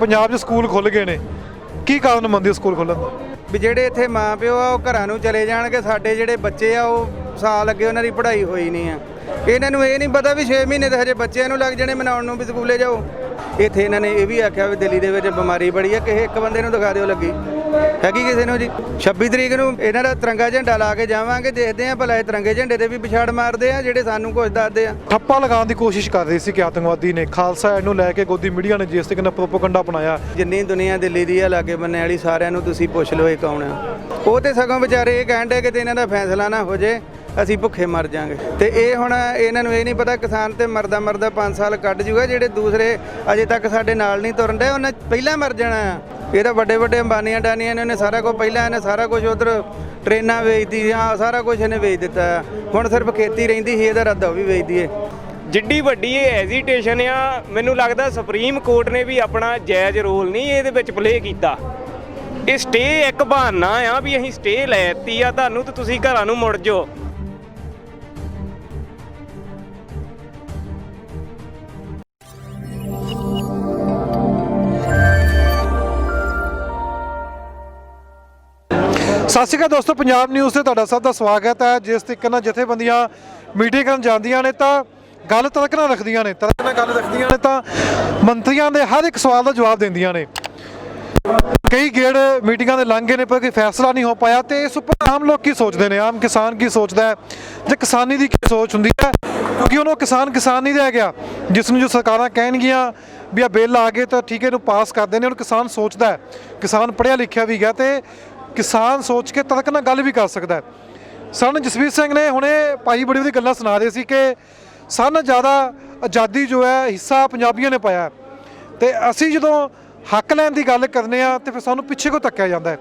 ਪੰਜਾਬ 'ਚ ਸਕੂਲ ਖੁੱਲ੍ਹ ਗਏ ਨੇ, ਕੀ ਕਾਰਨ ਮੰਨਦੇ ਹੋ ਸਕੂਲ ਖੁੱਲ੍ਹਣ ਦਾ? ਵੀ ਜਿਹੜੇ ਇੱਥੇ ਮਾਂ ਪਿਓ ਆ ਉਹ ਘਰਾਂ ਨੂੰ ਚਲੇ ਜਾਣਗੇ, ਸਾਡੇ ਜਿਹੜੇ ਬੱਚੇ ਆ ਉਹ ਸਾਲ ਅੱਗੇ ਉਹਨਾਂ ਦੀ ਪੜ੍ਹਾਈ ਹੋਈ ਨਹੀਂ ਆ। ਇਹਨਾਂ ਨੂੰ ਇਹ ਨਹੀਂ ਪਤਾ ਵੀ 6 ਮਹੀਨੇ ਤਾਂ ਹਜੇ ਬੱਚਿਆਂ ਨੂੰ ਲੱਗ ਜਾਣੇ ਮਨਾਉਣ ਨੂੰ ਵੀ ਸਕੂਲੇ ਜਾਓ। ਇੱਥੇ ਇਹਨਾਂ ਨੇ ਇਹ ਵੀ ਆਖਿਆ ਵੀ ਦਿੱਲੀ ਦੇ ਵਿੱਚ ਬਿਮਾਰੀ ਬੜੀ ਆ, ਕਿਸੇ ਇੱਕ ਬੰਦੇ ਨੂੰ ਦਿਖਾ ਦਿਓ ਲੱਗੀ ਹੈਗੀ ਕਿਸੇ ਨੂੰ ਜੀ। 26 ਤਰੀਕ ਨੂੰ ਇਹਨਾਂ ਦਾ ਤਿਰੰਗਾ ਝੰਡਾ ਲਾ ਕੇ ਜਾਵਾਂਗੇ, ਦੇਖਦੇ ਆ ਭਲਾ ਇਹ ਤਿਰੰਗੇ ਝੰਡੇ ਤੇ ਵੀ ਪਛਾੜ ਮਾਰਦੇ ਆ ਜਿਹੜੇ ਸਾਨੂੰ ਕੁਝ ਦੱਸਦੇ ਆ। ਠੱਪਾ ਲਗਾਉਣ ਦੀ ਕੋਸ਼ਿਸ਼ ਕਰ ਰਹੀ ਸੀ ਕਿ ਆਤੰਕਵਾਦੀ ਨੇ ਖਾਲਸਾ ਐਡ ਨੂੰ ਲੈ ਕੇ ਗੋਦੀ ਮੀਡੀਆ ਨੇ ਜਿਸ ਤਰੀਕੇ ਨਾਲ ਪ੍ਰੋਪਗੈਂਡਾ ਬਣਾਇਆ। ਜਿੰਨੀ ਦੁਨੀਆ ਦਿੱਲੀ ਦੀ ਆ ਲਾਗੇ ਬੰਨੇ ਵਾਲੀ ਸਾਰਿਆਂ ਨੂੰ ਤੁਸੀਂ ਪੁੱਛ ਲਓ ਇਹ ਕੌਣ ਆ। ਉਹ ਤੇ ਸਗੋਂ ਵਿਚਾਰੇ ਇਹ ਕਹਿਣ ਡੇ ਕਿ ਇਹਨਾਂ ਦਾ ਫੈਸਲਾ ਨਾ ਹੋ ਜੇ ਅਸੀਂ ਭੁੱਖੇ ਮਰ ਜਾਾਂਗੇ। ਤੇ ਇਹ ਹੁਣ ਇਹਨਾਂ ਨੂੰ ਇਹ ਨਹੀਂ ਪਤਾ ਕਿਸਾਨ ਤੇ ਮਰਦਾ 5 ਸਾਲ ਕੱਢ ਜੂਗਾ, ਜਿਹੜੇ ਦੂਸਰੇ ਅਜੇ ਤੱਕ ਸਾਡੇ ਨਾਲ ਨਹੀਂ ਤੁਰਨ ਡੇ ਉਹਨਾਂ ਪਹਿਲਾਂ ਮਰ ਜਾਣਾ ਆ। ਇਹ ਤਾਂ ਵੱਡੇ ਵੱਡੇ ਅੰਬਾਨੀਆਂ ਡਾਨੀਆਂ ਨੇ, ਉਹਨੇ ਸਾਰਾ ਕੁਝ ਪਹਿਲਾਂ ਇਹਨੇ ਸਾਰਾ ਕੁਝ ਉਧਰ ਟ੍ਰੇਨਾਂ ਵੇਚਦੀਆਂ, ਸਾਰਾ ਕੁਝ ਇਹਨੇ ਵੇਚ ਦਿੱਤਾ। ਹੁਣ ਸਿਰਫ ਖੇਤੀ ਰਹਿੰਦੀ ਸੀ, ਇਹਦਾ ਇਰਾਦਾ ਉਹ ਵੀ ਵੇਚ ਦਈਏ। ਜਿੱਡੀ ਵੱਡੀ ਇਹ ਹੈਜ਼ੀਟੇਸ਼ਨ ਆ, ਮੈਨੂੰ ਲੱਗਦਾ ਸੁਪਰੀਮ ਕੋਰਟ ਨੇ ਵੀ ਆਪਣਾ ਜਾਇਜ਼ ਰੋਲ ਨਹੀਂ ਇਹਦੇ ਵਿੱਚ ਪਲੇ ਕੀਤਾ। ਇਹ ਸਟੇ ਇੱਕ ਬਹਾਨਾ ਆ ਵੀ ਅਸੀਂ ਸਟੇ ਲੈਤੀ ਆ ਤੁਹਾਨੂੰ ਤੇ ਤੁਸੀਂ ਘਰਾਂ ਨੂੰ ਮੁੜ ਜਾਓ। ਸਤਿ ਸ਼੍ਰੀ ਅਕਾਲ ਦੋਸਤੋ, ਪੰਜਾਬ ਨਿਊਜ਼ ਤੇ ਤੁਹਾਡਾ ਸਭ ਦਾ ਸਵਾਗਤ ਹੈ। ਜਿਸ ਤਰੀਕੇ ਨਾਲ ਜਥੇਬੰਦੀਆਂ ਮੀਟਿੰਗ ਕਰਨ ਜਾਂਦੀਆਂ ਨੇ ਤਾਂ ਗੱਲ ਤੜਕ ਨਾਲ ਰੱਖਦੀਆਂ ਨੇ, ਤੜਕ ਨਾਲ ਗੱਲ ਰੱਖਦੀਆਂ ਨੇ ਤਾਂ ਮੰਤਰੀਆਂ ਦੇ ਹਰ ਇੱਕ ਸਵਾਲ ਦਾ ਜਵਾਬ ਦਿੰਦੀਆਂ ਨੇ। ਕਈ ਗੇੜ ਮੀਟਿੰਗਾਂ ਦੇ ਲੰਘ ਗਏ ਨੇ ਪਰ ਕੋਈ ਫੈਸਲਾ ਨਹੀਂ ਹੋ ਪਾਇਆ। ਤੇ ਇਸ ਉੱਪਰ ਆਮ ਲੋਕ ਕੀ ਸੋਚਦੇ ਨੇ, ਆਮ ਕਿਸਾਨ ਕੀ ਸੋਚਦਾ ਹੈ, ਜੇ ਕਿਸਾਨੀ ਦੀ ਕੀ ਸੋਚ ਹੁੰਦੀ ਹੈ, ਕਿਉਂਕਿ ਉਹਨੂੰ ਕਿਸਾਨ ਨਹੀਂ ਰਹਿ ਗਿਆ ਜਿਸ ਨੂੰ ਜੋ ਸਰਕਾਰਾਂ ਕਹਿਣਗੀਆਂ ਵੀ ਆ ਬਿੱਲ ਆ ਗਏ ਤਾਂ ਠੀਕ ਹੈ ਇਹਨੂੰ ਪਾਸ ਕਰਦੇ ਨੇ। ਹੁਣ ਕਿਸਾਨ ਸੋਚਦਾ ਹੈ, ਕਿਸਾਨ ਪੜ੍ਹਿਆ ਲਿਖਿਆ ਵੀ ਗਿਆ ਤੇ ਕਿਸਾਨ ਸੋਚ ਕੇ ਤੜਕ ਨਾਲ ਗੱਲ ਵੀ ਕਰ ਸਕਦਾ ਹੈ। ਸਨ ਜਸਵੀਰ ਸਿੰਘ ਨੇ ਹੁਣੇ ਭਾਈ ਬੜੀ ਵਧੀਆ ਗੱਲਾਂ ਸੁਣਾ ਰਹੇ ਸੀ ਕਿ ਸਨ ਜ਼ਿਆਦਾ ਆਜ਼ਾਦੀ ਜੋ ਹੈ ਹਿੱਸਾ ਪੰਜਾਬੀਆਂ ਨੇ ਪਾਇਆ, ਤੇ ਅਸੀਂ ਜਦੋਂ ਹੱਕ ਲੈਣ ਦੀ ਗੱਲ ਕਰਨੇ ਆ ਤੇ ਫਿਰ ਸਾਨੂੰ ਪਿੱਛੇ ਕੋ ਧੱਕਿਆ ਜਾਂਦਾ ਹੈ।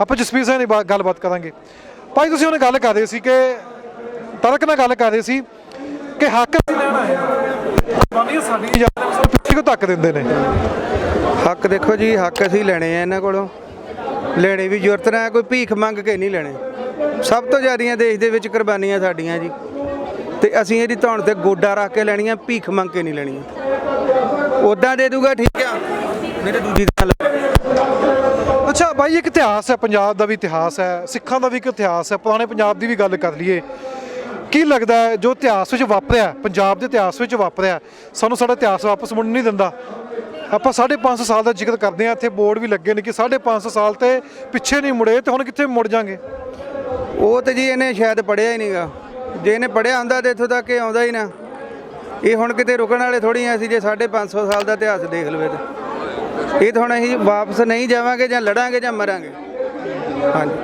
ਆਪਾਂ ਜਸਵੀਰ ਸਿੰਘ ਦੀ ਗੱਲਬਾਤ ਕਰਾਂਗੇ। ਭਾਈ ਤੁਸੀਂ ਉਹਨੇ ਗੱਲ ਕਰ ਰਹੇ ਸੀ ਕਿ ਤੜਕ ਨਾਲ ਗੱਲ ਕਰ ਰਹੇ ਸੀ ਕਿ ਹੱਕ ਲੈਣਾ ਹੈ, ਸਾਡੀ ਪਿੱਛੇ ਕੋ ਧੱਕ ਦਿੰਦੇ ਨੇ। ਹੱਕ ਦੇਖੋ ਜੀ, ਹੱਕ ਅਸੀਂ ਲੈਣੇ ਆ ਇਹਨਾਂ ਕੋਲੋਂ, ਲੈਣੇ ਵੀ ਜ਼ਰੂਰਤ ਨਾਲ, ਕੋਈ ਭੀਖ ਮੰਗ ਕੇ ਨਹੀਂ ਲੈਣੇ। ਸਭ ਤੋਂ ਜ਼ਿਆਦੀਆਂ ਦੇਸ਼ ਦੇ ਵਿੱਚ ਕੁਰਬਾਨੀਆਂ ਸਾਡੀਆਂ ਜੀ, ਤੇ ਅਸੀਂ ਇਹਦੀ ਧੌਣ ਤੇ ਗੋਡਾ ਰੱਖ ਕੇ ਲੈਣੀਆਂ, ਭੀਖ ਮੰਗ ਕੇ ਨਹੀਂ ਲੈਣੀਆਂ। ਉੱਦਾਂ ਦੇ ਦੂਗਾ ਠੀਕ ਆ, ਮੇਰੇ ਦੂਜੀ ਗੱਲ। ਅੱਛਾ ਭਾਈ, ਇੱਕ ਇਤਿਹਾਸ ਹੈ, ਪੰਜਾਬ ਦਾ ਵੀ ਇਤਿਹਾਸ ਹੈ, ਸਿੱਖਾਂ ਦਾ ਵੀ ਇੱਕ ਇਤਿਹਾਸ ਹੈ, ਪੁਰਾਣੇ ਪੰਜਾਬ ਦੀ ਵੀ ਗੱਲ ਕਰ ਲਈਏ। ਕੀ ਲੱਗਦਾ ਹੈ ਜੋ ਇਤਿਹਾਸ ਵਿੱਚ ਵਾਪਰਿਆ, ਪੰਜਾਬ ਦੇ ਇਤਿਹਾਸ ਵਿੱਚ ਵਾਪਰਿਆ, ਸਾਨੂੰ ਸਾਡਾ ਇਤਿਹਾਸ ਵਾਪਸ ਮੁੜਨ ਨਹੀਂ ਦਿੰਦਾ? ਆਪਾਂ 550 ਸਾਲ ਦਾ ਜ਼ਿਕਰ ਕਰਦੇ ਹਾਂ, ਇੱਥੇ ਬੋਰਡ ਵੀ ਲੱਗੇ ਨੇ ਕਿ 550 ਸਾਲ ਤੇ ਪਿੱਛੇ ਨਹੀਂ ਮੁੜੇ, ਤੇ ਹੁਣ ਕਿੱਥੇ ਮੁੜ ਜਾਾਂਗੇ? ਉਹ ਤੇ ਜੀ ਇਹਨੇ ਸ਼ਾਇਦ ਪੜ੍ਹਿਆ ਹੀ ਨਹੀਂਗਾ। ਜੇ ਇਹਨੇ ਪੜ੍ਹਿਆ ਹੁੰਦਾ ਤਾਂ ਇੱਥੋਂ ਤੱਕ ਇਹ ਆਉਂਦਾ ਹੀ ਨਾ। ਇਹ ਹੁਣ ਕਿਤੇ ਰੁਕਣ ਵਾਲੇ ਥੋੜ੍ਹੀ ਆ ਅਸੀਂ, ਜੇ 550 ਸਾਲ ਦਾ ਇਤਿਹਾਸ ਦੇਖ ਲਵੇ ਤਾਂ ਇਹ ਤਾਂ ਹੁਣ ਅਸੀਂ ਵਾਪਸ ਨਹੀਂ ਜਾਵਾਂਗੇ, ਜਾਂ ਲੜਾਂਗੇ ਜਾਂ ਮਰਾਂਗੇ। ਹਾਂਜੀ।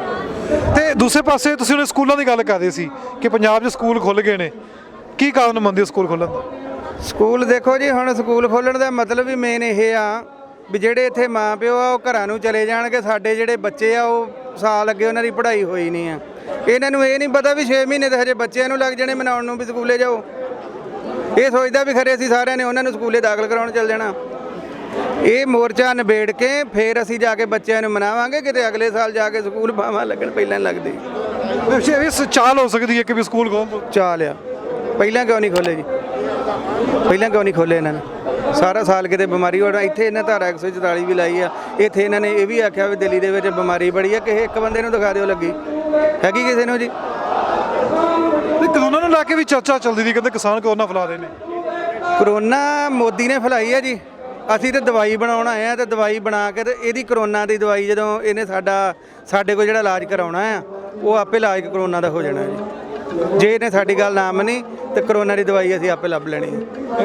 ਤੇ ਦੂਸਰੇ ਪਾਸੇ ਤੁਸੀਂ ਉਹਨੇ ਸਕੂਲਾਂ ਦੀ ਗੱਲ ਕਰ ਰਹੇ ਸੀ ਕਿ ਪੰਜਾਬ 'ਚ ਸਕੂਲ ਖੁੱਲ੍ਹ ਗਏ ਨੇ, ਕੀ ਕਾਰਨ ਮੰਨਦੇ ਹੋ ਸਕੂਲ ਖੁੱਲ੍ਹਣ ਦਾ? ਸਕੂਲ ਦੇਖੋ ਜੀ, ਹੁਣ ਸਕੂਲ ਖੋਲ੍ਹਣ ਦਾ ਮਤਲਬ ਵੀ ਮੇਨ ਇਹ ਆ ਵੀ ਜਿਹੜੇ ਇੱਥੇ ਮਾਂ ਪਿਓ ਆ ਉਹ ਘਰਾਂ ਨੂੰ ਚਲੇ ਜਾਣਗੇ, ਸਾਡੇ ਜਿਹੜੇ ਬੱਚੇ ਆ ਉਹ ਸਾਲ ਅੱਗੇ ਉਹਨਾਂ ਦੀ ਪੜ੍ਹਾਈ ਹੋਈ ਨਹੀਂ ਆ। ਇਹਨਾਂ ਨੂੰ ਇਹ ਨਹੀਂ ਪਤਾ ਵੀ 6 ਮਹੀਨੇ ਤਾਂ ਹਜੇ ਬੱਚਿਆਂ ਨੂੰ ਲੱਗ ਜਾਣੇ ਮਨਾਉਣ ਨੂੰ ਵੀ ਸਕੂਲੇ ਜਾਓ। ਇਹ ਸੋਚਦਾ ਵੀ ਖਰੇ ਅਸੀਂ ਸਾਰਿਆਂ ਨੇ ਉਹਨਾਂ ਨੂੰ ਸਕੂਲੇ ਦਾਖਲ ਕਰਾਉਣ ਚੱਲ ਜਾਣਾ। ਇਹ ਮੋਰਚਾ ਨਿਬੇੜ ਕੇ ਫਿਰ ਅਸੀਂ ਜਾ ਕੇ ਬੱਚਿਆਂ ਨੂੰ ਮਨਾਵਾਂਗੇ, ਕਿਤੇ ਅਗਲੇ ਸਾਲ ਜਾ ਕੇ ਸਕੂਲ ਭਾਵਾਂ ਲੱਗਣ, ਪਹਿਲਾਂ ਲੱਗਦੇ। ਇਸ ਚਾਲ ਹੋ ਸਕਦੀ ਹੈ ਕਿ ਵੀ ਸਕੂਲ ਖੋਲ੍ਹ ਚਾਲ ਆ, ਪਹਿਲਾਂ ਕਿਉਂ ਨਹੀਂ ਖੋਲ੍ਹੇ ਜੀ? ਪਹਿਲਾਂ ਕਿਉਂ ਨਹੀਂ ਖੋਲ੍ਹੇ ਇਹਨਾਂ ਨੇ? ਸਾਰਾ ਸਾਲ ਕਿਤੇ ਬਿਮਾਰੀ ਹੋਣਾ। ਇੱਥੇ ਇਹਨਾਂ ਧਾਰਾ 144 ਵੀ ਲਾਈ ਆ। ਇੱਥੇ ਇਹਨਾਂ ਨੇ ਇਹ ਵੀ ਆਖਿਆ ਵੀ ਦਿੱਲੀ ਦੇ ਵਿੱਚ ਬਿਮਾਰੀ ਬੜੀ ਆ, ਕਿਸੇ ਇੱਕ ਬੰਦੇ ਨੂੰ ਦਿਖਾ ਦਿਓ ਲੱਗੀ ਹੈਗੀ ਕਿਸੇ ਨੂੰ ਜੀ। ਕਰੋਨਾ ਨੂੰ ਲੈ ਕੇ ਵੀ ਚਰਚਾ ਚੱਲਦੀ ਸੀ, ਕਹਿੰਦੇ ਕਿਸਾਨ ਕਰੋਨਾ ਫੈਲਾ ਰਹੇ ਨੇ। ਕਰੋਨਾ ਮੋਦੀ ਨੇ ਫੈਲਾਈ ਆ ਜੀ। ਅਸੀਂ ਤਾਂ ਦਵਾਈ ਬਣਾਉਣ ਆਏ ਆ, ਤੇ ਦਵਾਈ ਬਣਾ ਕੇ ਤੇ ਇਹਦੀ ਕਰੋਨਾ ਦੀ ਦਵਾਈ ਜਦੋਂ ਇਹਨੇ ਸਾਡੇ ਕੋਲ ਜਿਹੜਾ ਇਲਾਜ ਕਰਾਉਣਾ ਆ, ਉਹ ਆਪੇ ਇਲਾਜ ਕਰੋਨਾ ਦਾ ਹੋ ਜਾਣਾ ਜੀ। ਜੇ ਇਹਨੇ ਸਾਡੀ ਗੱਲ ਨਾ ਮੰਨੀ ਤੇ ਕਰੋਨਾ ਦੀ ਦਵਾਈ ਅਸੀਂ ਆਪੇ ਲੱਭ ਲੈਣੀ ਹੈ,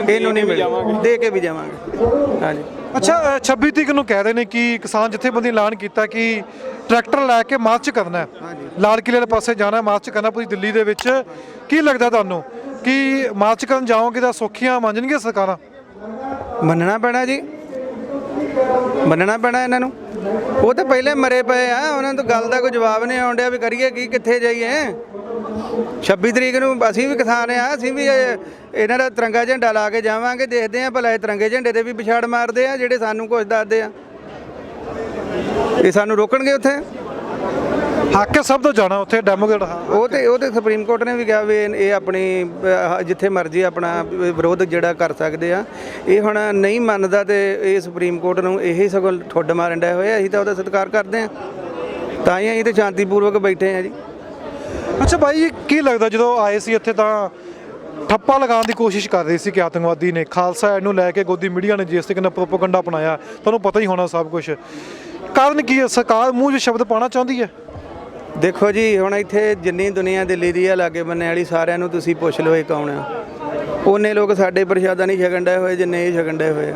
ਇਹਨੂੰ ਨਹੀਂ ਮਿਲੇਗੀ, ਦੇ ਕੇ ਵੀ ਜਾਵਾਂਗੇ। ਹਾਂਜੀ। ਅੱਛਾ, 26 ਤਰੀਕ ਨੂੰ ਕਹਿ ਰਹੇ ਨੇ ਕਿ ਕਿਸਾਨ ਜਥੇਬੰਦੀ ਐਲਾਨ ਕੀਤਾ ਕਿ ਟਰੈਕਟਰ ਲੈ ਕੇ ਮਾਰਚ ਕਰਨਾ ਹੈ, ਲਾਲ ਕਿਲ੍ਹੇ ਵਾਲੇ ਪਾਸੇ ਜਾਣਾ, ਮਾਰਚ ਕਰਨਾ ਪੂਰੀ ਦਿੱਲੀ ਦੇ ਵਿੱਚ। ਕੀ ਲੱਗਦਾ ਤੁਹਾਨੂੰ ਕਿ ਮਾਰਚ ਕਰਨ ਜਾਓਗੇ ਤਾਂ ਸੌਖੀਆਂ ਮੰਨਣਗੀਆਂ ਸਰਕਾਰਾਂ? ਮੰਨਣਾ ਪੈਣਾ ਜੀ, ਮੰਨਣਾ ਪੈਣਾ ਇਹਨਾਂ ਨੂੰ। ਉਹ ਤਾਂ ਪਹਿਲੇ ਮਰੇ ਪਏ ਆ, ਉਹਨਾਂ ਨੂੰ ਗੱਲ ਦਾ ਕੋਈ ਜਵਾਬ ਨਹੀਂ ਆਉਣ ਡਿਆ ਵੀ ਕਰੀਏ ਕੀ, ਕਿੱਥੇ ਜਾਈਏ। 26 ਤਰੀਕ ਨੂੰ ਅਸੀਂ ਵੀ ਕਿਸਾਨ ਆ, ਅਸੀਂ ਵੀ ਇਹਨਾਂ ਦਾ ਤਿਰੰਗਾ ਝੰਡਾ ਲਾ ਕੇ ਜਾਵਾਂਗੇ, ਦੇਖਦੇ ਆ ਭਲਾ ਇਹ ਤਿਰੰਗੇ ਝੰਡੇ ਤੇ ਵੀ ਪਛਾੜ ਮਾਰਦੇ ਆ ਜਿਹੜੇ ਸਾਨੂੰ ਕੁਝ ਦੱਸਦੇ ਆ। ਇਹ ਸਾਨੂੰ ਰੋਕਣਗੇ ਉੱਥੇ? ਹੱਕ ਹੈ ਸਭ ਤੋਂ ਜਾਣਾ ਉੱਥੇ ਡੈਮੋਕ੍ਰੇਟ ਉਹ ਤੇ ਸੁਪਰੀਮ ਕੋਰਟ ਨੇ ਵੀ ਕਿਹਾ ਵੀ ਇਹ ਆਪਣੀ ਜਿੱਥੇ ਮਰਜ਼ੀ ਆਪਣਾ ਵਿਰੋਧ ਜਿਹੜਾ ਕਰ ਸਕਦੇ ਆ। ਇਹ ਹੁਣ ਨਹੀਂ ਮੰਨਦਾ ਤੇ ਇਹ ਸੁਪਰੀਮ ਕੋਰਟ ਨੂੰ ਇਹੀ ਸਗੋਂ ਠੁੱਡ ਮਾਰਨ ਡਿਆ ਹੋਇਆ। ਅਸੀਂ ਤਾਂ ਉਹਦਾ ਸਤਿਕਾਰ ਕਰਦੇ ਆ, ਤਾਂ ਹੀ ਅਸੀਂ ਤੇ ਸ਼ਾਂਤੀਪੂਰਵਕ ਬੈਠੇ ਆ ਜੀ। ਅੱਛਾ ਭਾਈ ਜੀ, ਕੀ ਲੱਗਦਾ ਜਦੋਂ ਆਏ ਸੀ ਇੱਥੇ ਤਾਂ ਠੱਪਾ ਲਗਾਉਣ ਦੀ ਕੋਸ਼ਿਸ਼ ਕਰ ਰਹੇ ਸੀ ਕਿ ਆਤੰਕਵਾਦੀ ਨੇ ਖਾਲਸਾ ਐਡ ਨੂੰ ਲੈ ਕੇ ਗੋਦੀ ਮੀਡੀਆ ਨੇ ਜਿਸ ਤਰੀਕੇ ਨਾਲ ਪ੍ਰੋਪਗੈਂਡਾ ਅਪਣਾਇਆ, ਤੁਹਾਨੂੰ ਪਤਾ ਹੀ ਹੋਣਾ ਸਭ ਕੁਝ। ਕਾਰਨ ਕੀ ਹੈ? ਸਰਕਾਰ ਮੂੰਹ 'ਚ ਸ਼ਬਦ ਪਾਉਣਾ ਚਾਹੁੰਦੀ ਹੈ। ਦੇਖੋ ਜੀ, ਹੁਣ ਇੱਥੇ ਜਿੰਨੀ ਦੁਨੀਆ ਦਿੱਲੀ ਦੀ ਆ ਲਾਗੇ ਬੰਨੇ ਵਾਲੀ, ਸਾਰਿਆਂ ਨੂੰ ਤੁਸੀਂ ਪੁੱਛ ਲਓ ਇਹ ਕੌਣ ਆ। ਉਹਨੇ ਲੋਕ ਸਾਡੇ ਪ੍ਰਸ਼ਾਦਾ ਨਹੀਂ ਛਕਣ ਡਏ ਹੋਏ ਜਿੰਨੇ ਇਹ ਛਕਣ ਡਏ ਹੋਏ ਆ।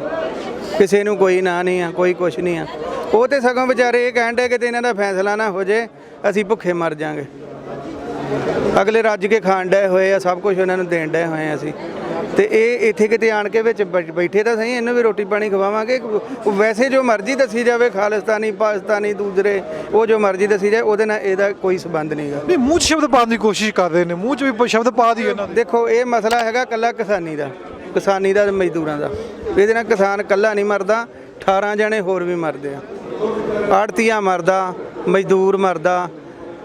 ਕਿਸੇ ਨੂੰ ਕੋਈ ਨਾਂ ਨਹੀਂ ਆ, ਕੋਈ ਕੁਛ ਨਹੀਂ ਆ। ਉਹ ਤੇ ਸਗੋਂ ਵਿਚਾਰੇ ਇਹ ਕਹਿਣ ਡਏ ਕਿ ਇਹਨਾਂ ਦਾ ਫੈਸਲਾ ਨਾ ਹੋ ਜੇ, ਅਸੀਂ ਭੁੱਖੇ ਮਰ ਜਾਾਂਗੇ। ਅਗਲੇ ਰੱਜ ਕੇ ਖਾਣ ਡਏ ਹੋਏ ਆ, ਸਭ ਕੁਝ ਉਹਨਾਂ ਨੂੰ ਦੇਣ ਡਏ ਹੋਏ ਆ ਅਸੀਂ। ਤੇ ਇਹ ਇੱਥੇ ਕਿਤੇ ਆਣ ਕੇ ਵਿੱਚ ਬੈਠੇ ਤਾਂ ਸਹੀ, ਇਹਨੂੰ ਵੀ ਰੋਟੀ ਪਾਣੀ ਖਵਾਵਾਂਗੇ। ਵੈਸੇ ਜੋ ਮਰਜ਼ੀ ਦੱਸੀ ਜਾਵੇ, ਖਾਲਿਸਤਾਨੀ ਪਾਕਿਸਤਾਨੀ ਦੂਸਰੇ, ਉਹ ਜੋ ਮਰਜ਼ੀ ਦੱਸੀ ਜਾਏ, ਉਹਦੇ ਨਾਲ ਇਹਦਾ ਕੋਈ ਸੰਬੰਧ ਨਹੀਂਗਾ। ਨਹੀਂ, ਮੂੰਹ 'ਚ ਸ਼ਬਦ ਪਾਉਣ ਦੀ ਕੋਸ਼ਿਸ਼ ਕਰ ਰਹੇ ਨੇ, ਮੂੰਹ 'ਚ ਵੀ ਸ਼ਬਦ ਪਾ ਦਈਏ ਇਹਨਾਂ ਦੇ। ਦੇਖੋ, ਇਹ ਮਸਲਾ ਹੈਗਾ ਕੱਲਾ ਕਿਸਾਨੀ ਦਾ ਤੇ ਮਜ਼ਦੂਰਾਂ ਦਾ। ਇਹਦੇ ਨਾਲ ਕਿਸਾਨ ਕੱਲਾ ਨਹੀਂ ਮਰਦਾ, 18 ਜਣੇ ਹੋਰ ਵੀ ਮਰਦੇ ਆ। ਆੜਤੀਆ ਮਰਦਾ, ਮਜ਼ਦੂਰ ਮਰਦਾ,